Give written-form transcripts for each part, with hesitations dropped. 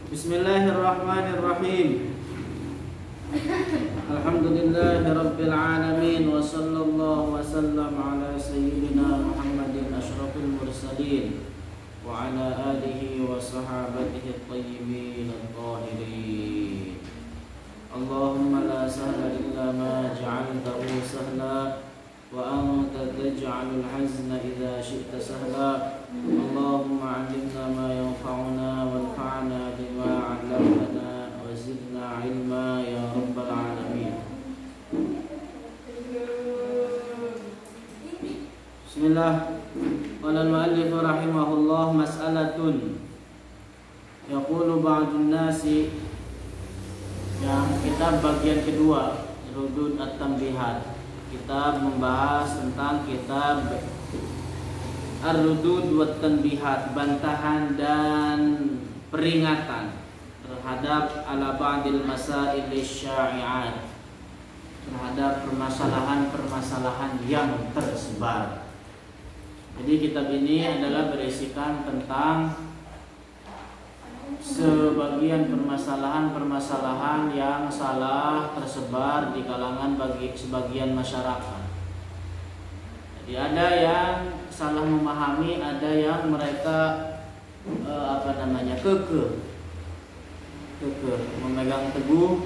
Bismillahirrahmanirrahim. Alhamdulillahirabbil alamin wa sallallahu wa sallam ala sayyidina Muhammadin asyrafil mursalin wa ala alihi wa sahabatihi at-tayyibin at-tahirin. Allahumma la sahla illa ma ja'altahu sahla wa anta taj'alul hazna idza syi'ta sahla. Allahumma 'allimna ma yanfa'una wanfa'na bima 'allamtana wa zidna 'ilma ya rabbal alamin. Bismillah. Qala al-mu'allif rahimahullah mas'alatun yaqulu ba'dun nasi. Yang kitab bagian kedua, Rudud at-Tanbihat. Kita membahas tentang kitab Ar-Rudud wat-Tanbihat, bantahan dan peringatan terhadap ala ba'dil masail syai'at, terhadap permasalahan-permasalahan yang tersebar. Jadi kitab ini adalah berisikan tentang sebagian permasalahan-permasalahan yang salah tersebar di kalangan bagi sebagian masyarakat. Jadi ada yang salah memahami, ada yang mereka kekeh memegang teguh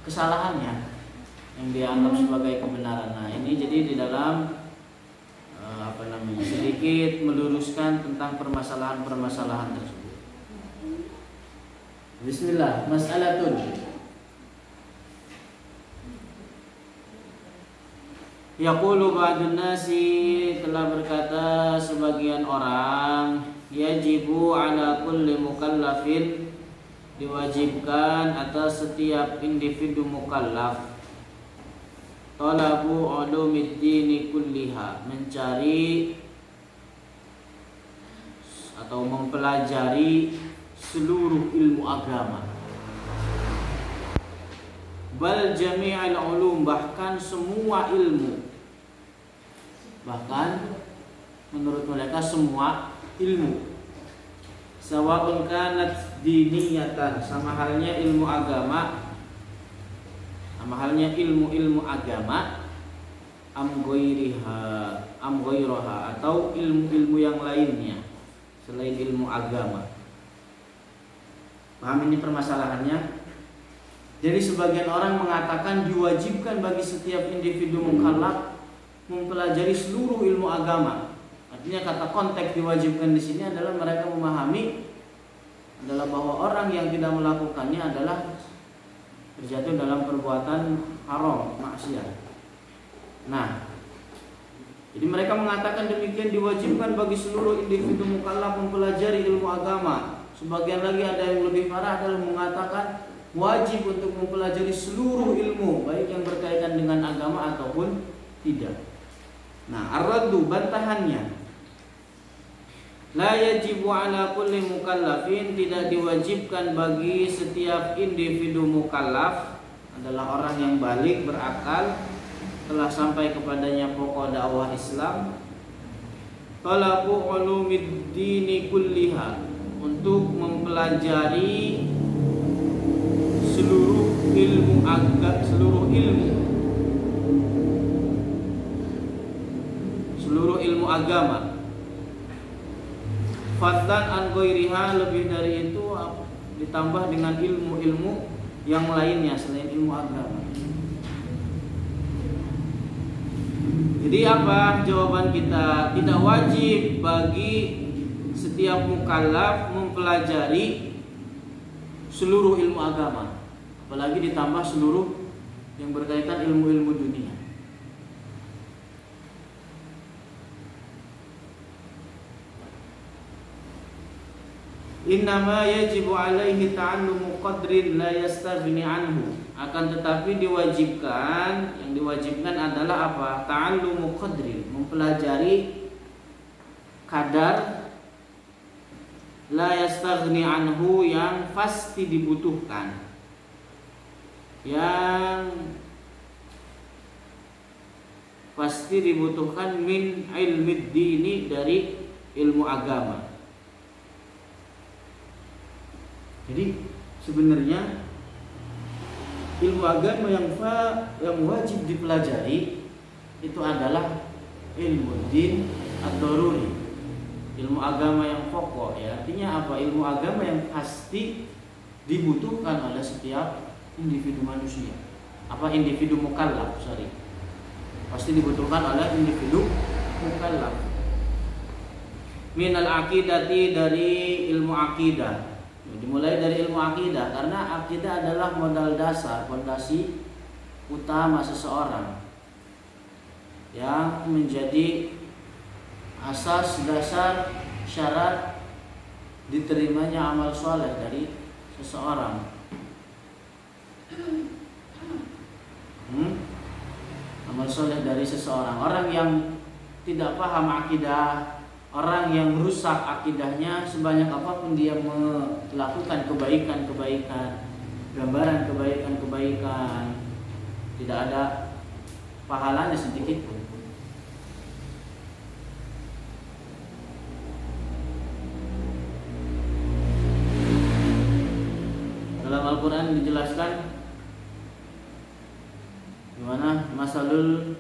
kesalahannya yang dianggap sebagai kebenaran. Nah, ini jadi di dalam sedikit meluruskan tentang permasalahan-permasalahan tersebut. Bismillah, mas'alatun. Yaqulu ba'dun nasi, telah berkata sebagian orang, yajibu ala kulli mukallafin, diwajibkan atas setiap individu mukallaf, talabu ulumiddini kulliha, mencari atau mempelajari seluruh ilmu agama. Bal jami'al ulum, bahkan semua ilmu. Bahkan menurut mereka semua ilmu. Sawa'un kanat diniyatan, sama halnya ilmu agama, sama halnya ilmu-ilmu agama, am ghairaha, atau ilmu-ilmu yang lainnya selain ilmu agama. Paham ini permasalahannya? Jadi sebagian orang mengatakan diwajibkan bagi setiap individu mukallaf mempelajari seluruh ilmu agama. Artinya kata konteks diwajibkan di sini adalah mereka memahami adalah bahwa orang yang tidak melakukannya adalah terjatuh dalam perbuatan haram, maksiat. Nah, jadi mereka mengatakan demikian, diwajibkan bagi seluruh individu mukallaf mempelajari ilmu agama. Sebagian lagi ada yang lebih parah adalah mengatakan wajib untuk mempelajari seluruh ilmu, baik yang berkaitan dengan agama ataupun tidak. Nah, ar-raddu, bantahannya, la yajibu ala kulli mukallafin, tidak diwajibkan bagi setiap individu mukallaf, adalah orang yang balik, berakal, telah sampai kepadanya pokok dakwah Islam, talabu ulumiddini kulliha, untuk mempelajari seluruh ilmu agama. Fadlan an ghairiha, lebih dari itu ditambah dengan ilmu-ilmu yang lainnya selain ilmu agama. Jadi apa jawaban kita? Tidak wajib bagi setiap mukallaf mempelajari seluruh ilmu agama, apalagi ditambah seluruh yang berkaitan ilmu-ilmu dunia. Innama yajibu alaihi ta'allumu qadrin la yastaghni anhu, akan tetapi diwajibkan, yang diwajibkan adalah apa? Ta'allumu qadrin, mempelajari kadar, la yastaghni anhu, yang pasti dibutuhkan, yang pasti dibutuhkan min ilmi dini, dari ilmu agama. Jadi sebenarnya ilmu agama yang wajib dipelajari itu adalah ilmu din ad-daruri, ilmu agama yang pokok ya. Artinya apa? Ilmu agama yang pasti dibutuhkan oleh setiap individu manusia. Apa? Individu mukallaf, pasti dibutuhkan oleh individu mukallaf. Minal aqidati, dari ilmu akidah. Dimulai dari ilmu akidah karena akidah adalah modal dasar, fondasi utama seseorang yang menjadi asas dasar syarat diterimanya amal soleh dari seseorang. Amal soleh dari seseorang. Orang yang tidak paham akidah, orang yang rusak akidahnya, sebanyak apapun dia melakukan kebaikan-kebaikan, gambaran kebaikan-kebaikan, tidak ada pahalanya sedikit pun. Dalam Al-Quran dijelaskan gimana masalul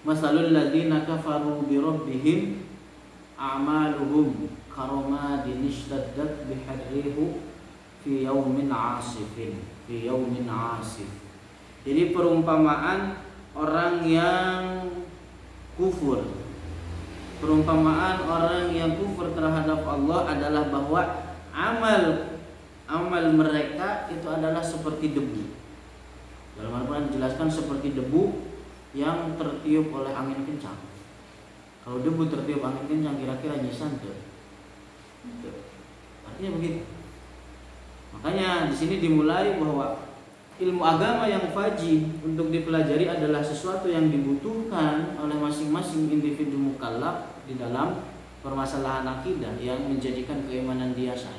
masalul ladzina kafaru bi rabbihim a'maluhum karamadin ishtaddat biharrihi fi yaumin 'asifin fi yaumin 'asif. Jadi perumpamaan orang yang kufur, perumpamaan orang yang kufur terhadap Allah adalah bahwa amal mereka itu adalah seperti debu. Dalam Al-Quran dijelaskan seperti debu yang tertiup oleh angin kencang. Kalau debu tertiup angin kencang kira-kira nyisan tuh. Artinya begitu. Makanya di sini dimulai bahwa ilmu agama yang wajib untuk dipelajari adalah sesuatu yang dibutuhkan oleh masing-masing individu mukallaf di dalam permasalahan akidah yang menjadikan keimanan dia sah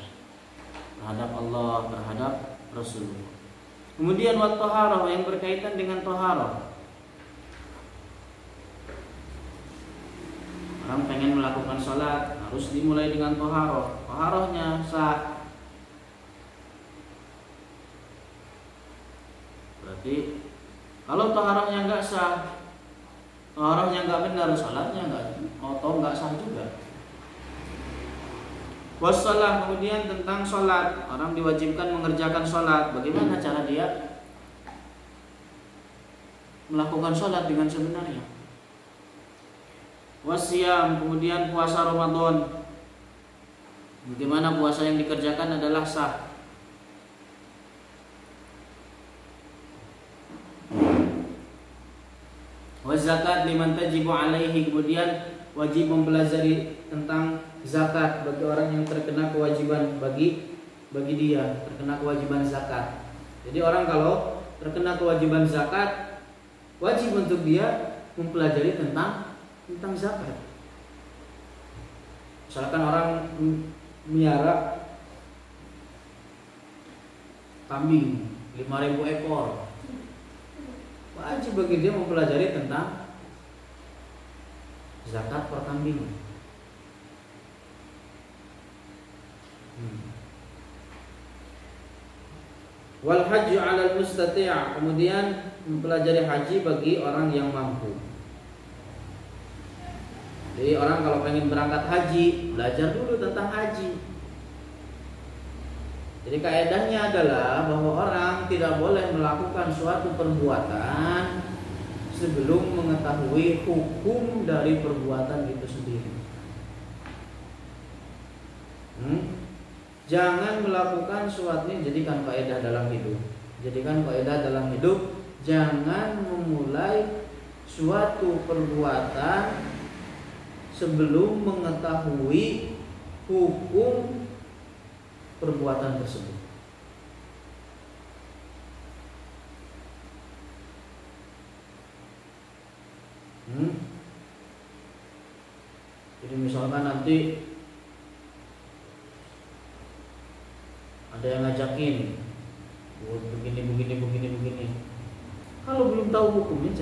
terhadap Allah, terhadap Rasulullah. Kemudian wat thaharah, yang berkaitan dengan thaharah. Orang pengen melakukan sholat harus dimulai dengan thaharah. Thaharahnya sah. Berarti kalau thaharahnya enggak sah, thaharahnya enggak benar, sholatnya enggak sah juga. Wassalah, kemudian tentang sholat, orang diwajibkan mengerjakan sholat. Bagaimana cara dia melakukan sholat dengan sebenarnya? Wasyam, kemudian puasa Ramadan. Bagaimana puasa yang dikerjakan adalah sah. Wazakat liman tajibu alaihi, kemudian wajib mempelajari tentang zakat bagi orang yang terkena kewajiban, bagi dia terkena kewajiban zakat. Jadi orang kalau terkena kewajiban zakat, wajib untuk dia mempelajari tentang zakat. Misalkan orang miara kambing 5.000 ekor, wajib bagi dia mempelajari tentang zakat per kambing. Wal hajju 'alal mustati', kemudian mempelajari haji bagi orang yang mampu. Jadi orang kalau pengen berangkat haji, belajar dulu tentang haji. Jadi kaedahnya adalah bahwa orang tidak boleh melakukan suatu perbuatan sebelum mengetahui hukum dari perbuatan itu sendiri. Jangan melakukan suatu ini, jadikan kaedah dalam hidup. Jadikan kaedah dalam hidup, jangan memulai suatu perbuatan sebelum mengetahui hukum perbuatan tersebut. Jadi misalkan nanti ada yang ngajakin begini. Kalau belum tahu hukumnya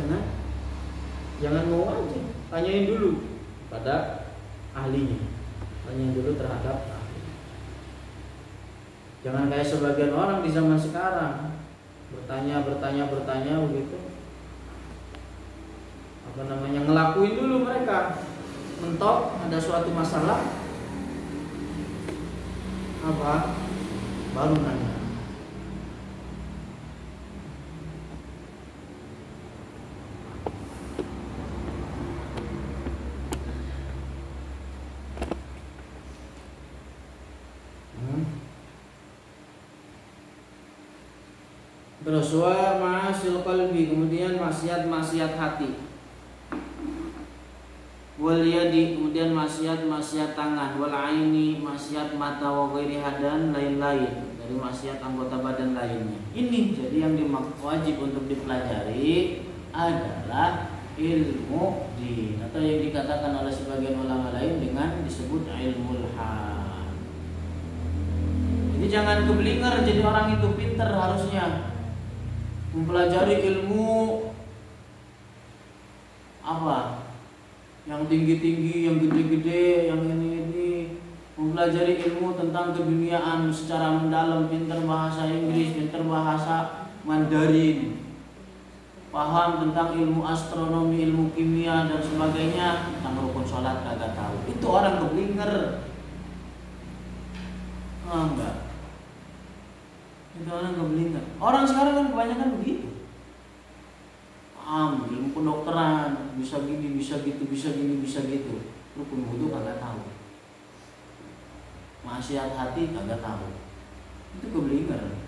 jangan mau aja, tanyain dulu pada ahlinya, tanyain dulu terhadap ahli. Jangan kayak sebagian orang di zaman sekarang bertanya begitu, ngelakuin dulu mereka, mentok ada suatu masalah baru nanya. Terus wa ma'asil qalbi, kemudian maksiat hati. Wal yadi, kemudian maksiat tangan. Wal aini, maksiat mata. Wa ghairiha, dan lain-lain dari maksiat anggota badan lainnya. Ini jadi yang wajib untuk dipelajari adalah ilmu din, atau yang dikatakan oleh sebagian ulama lain dengan disebut ilmul hal. Jadi jangan keblinger jadi orang itu pinter, harusnya mempelajari ilmu yang tinggi-tinggi, yang gede-gede, yang ini, mempelajari ilmu tentang keduniaan secara mendalam, pinter bahasa Inggris, pinter bahasa Mandarin, paham tentang ilmu astronomi, ilmu kimia dan sebagainya, tentang rukun sholat kagak tahu. Itu orang keblinger. Enggak. Itu orang keblinger. Orang sekarang kan kebanyakan begitu. Ilmu kedokteran bisa gini, bisa gitu, bisa gini, bisa gitu. Rukun wudu kagak tahu. Maksiat hati kagak tahu. Itu keblinger.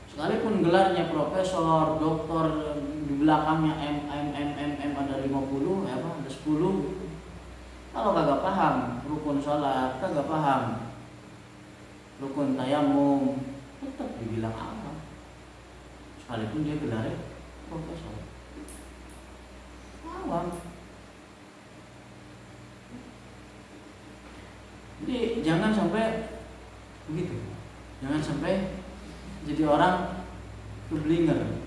Sekalipun gelarnya profesor, doktor, di belakangnya M ada 50, ada 10 gitu. Kalau kagak paham rukun sholat, kagak paham rukun tayamum, tetap dibilang apa? Sekalipun dia gelarnya profesor. Awam. Jadi jangan sampai begitu. Jangan sampai jadi orang keblinger.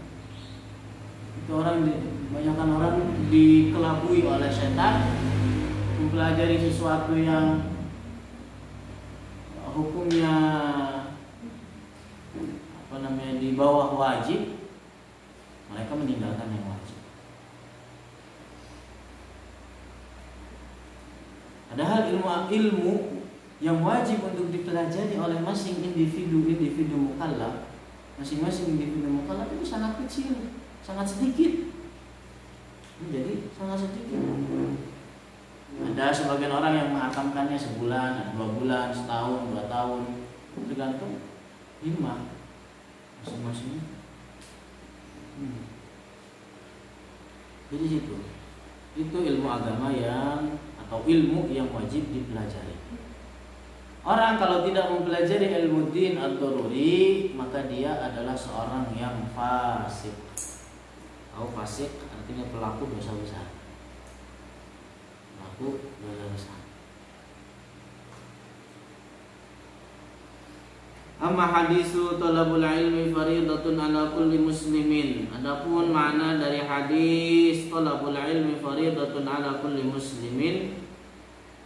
Itu kebanyakan orang dikelabui oleh setan, mempelajari sesuatu yang hukumnya di bawah wajib, mereka meninggalkan yang wajib. Padahal ilmu yang wajib untuk dipelajari oleh individu mukallaf, masing-masing individu mukallaf itu sangat kecil, sangat sedikit. Jadi sangat sedikit. Ada sebagian orang yang menghatamkannya sebulan, 2 bulan, setahun, 2 tahun, tergantung himmah masing-masing. Jadi itu ilmu agama atau ilmu yang wajib dipelajari. Orang kalau tidak mempelajari ilmu din ad-daruri, maka dia adalah seorang yang fasik. Tahu fasik artinya pelaku dosa besar. Amma hadisu talabul ilmi faridatun ala kulli muslimin. Adapun makna dari hadis talabul ilmi faridatun ala kulli muslimin,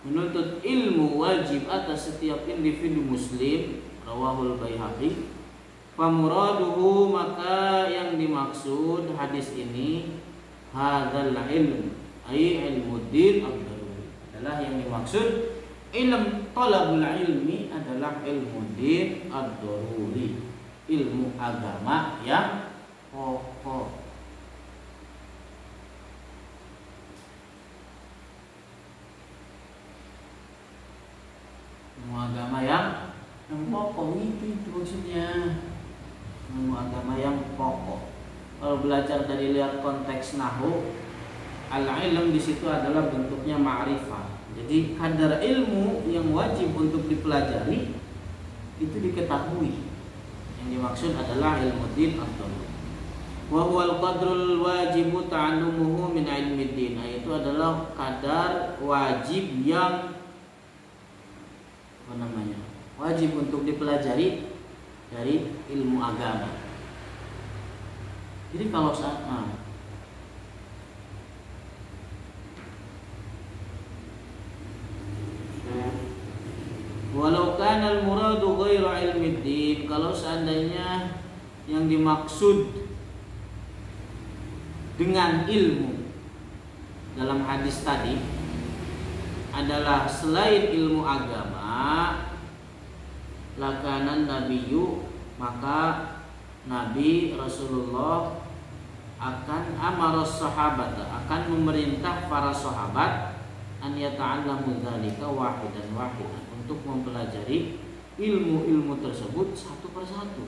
menuntut ilmu wajib atas setiap individu muslim, rawahul Baihaqi. Famuraduhu, maka yang dimaksud hadis ini hadzal ilm, ai ilmuddin ad-daruri, adalah yang dimaksud ilmu talabul ilmi adalah ilmu din ad-daruri, ilmu agama yang pokok. Ilmu agama yang pokok, itu maksudnya. Ilmu agama yang pokok. Kalau belajar dari lihat konteks nahwu, al-ilm di situ adalah bentuknya ma'rifah. Jadi kadar ilmu yang wajib untuk dipelajari itu diketahui. Yang dimaksud adalah ilmu din ad-daruri. Wa huwal qadrul wajibu ta'allumuhu min ilmi din. Itu adalah kadar wajib yang wajib untuk dipelajari dari ilmu agama. Jadi kalau saat walau kana al-muradu ghairu ilmi din, kalau seandainya yang dimaksud dengan ilmu dalam hadis tadi adalah selain ilmu agama, lakanan nabiyyu, maka Nabi Rasulullah akan amaros sahabat, akan memerintah para sahabat an yata'allamu dzalika wahidan wahidan, untuk mempelajari ilmu-ilmu tersebut satu persatu.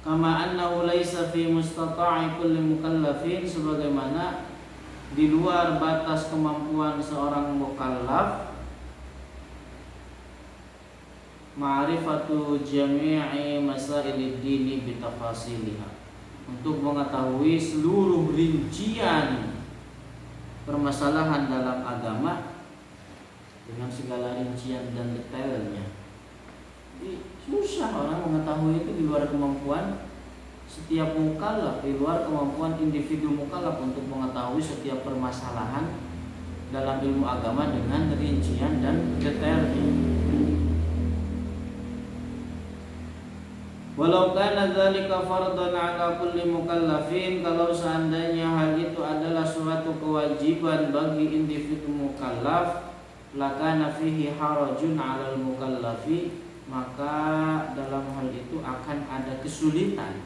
Kama annahu laisa fi mustata'i kulli mukallafin, sebagaimana di luar batas kemampuan seorang mukallaf ma'rifatu jami'i masailid dini bitafasiliha, untuk mengetahui seluruh rincian permasalahan dalam agama dengan segala rincian dan detailnya. Susah orang mengetahui itu di luar kemampuan setiap mukallaf, di luar kemampuan individu mukallaf untuk mengetahui setiap permasalahan dalam ilmu agama dengan rincian dan detailnya. Walau kana dzalika fardhan 'ala kulli mukallafin, kalau seandainya hal itu adalah suatu kewajiban bagi individu mukallaf, lakana fihi harajun 'alal mukallafi, maka dalam hal itu akan ada kesulitan.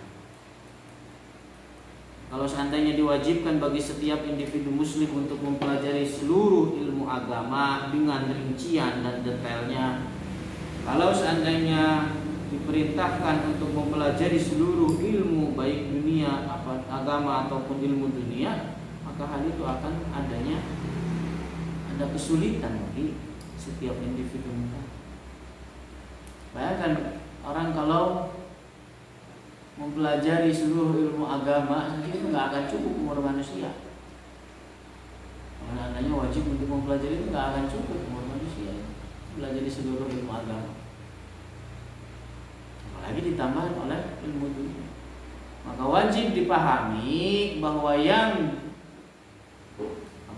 Kalau seandainya diwajibkan bagi setiap individu muslim untuk mempelajari seluruh ilmu agama dengan rincian dan detailnya, kalau seandainya diperintahkan untuk mempelajari seluruh ilmu baik dunia, agama ataupun ilmu dunia, maka hal itu akan ada kesulitan bagi setiap individu. Bayangkan orang kalau mempelajari seluruh ilmu agama itu nggak akan cukup umur manusia. Kalau seandainya wajib untuk mempelajari itu nggak akan cukup umur manusia mempelajari seluruh ilmu agama. Apalagi ditambah oleh ilmu dunia. Maka wajib dipahami bahwa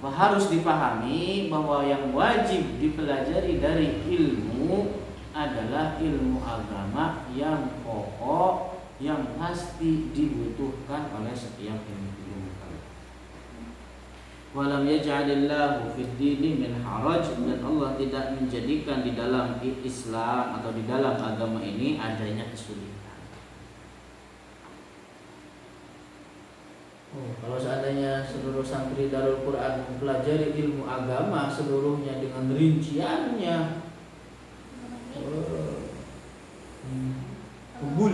harus dipahami bahwa yang wajib dipelajari dari ilmu adalah ilmu agama yang pokok, yang pasti dibutuhkan oleh setiap individu mukallaf. Walam yaj'alillahu fid dini min haraj, dan Allah tidak menjadikan di dalam Islam atau di dalam agama ini adanya kesulitan. Kalau seandainya seluruh santri Darul Quran mempelajari ilmu agama seluruhnya dengan rinciannya, kumpul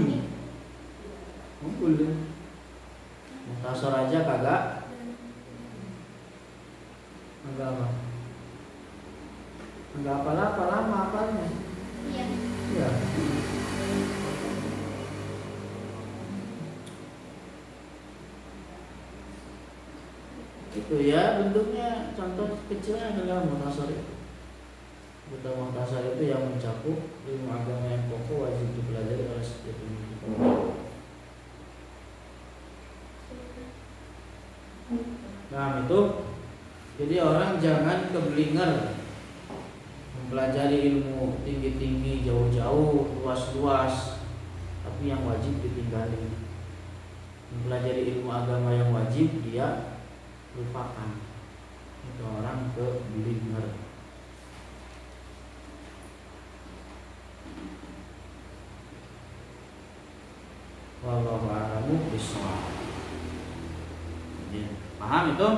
deh. Mukhtasar aja kagak apa lama apalnya. Iya. Ya. Itu ya bentuknya, contoh kecilnya adalah mukhtasar itu. Buta mukhtasar itu yang mencakup ilmu agama yang pokok wajib dipelajari oleh setiap individu. Nah itu, jadi orang jangan keblinger mempelajari ilmu tinggi-tinggi, jauh-jauh, luas-luas, tapi yang wajib ditinggalin. Mempelajari ilmu agama yang wajib dia lupakan. Itu orang keblinger. Wallahu a'lamu bishawab. Paham itu?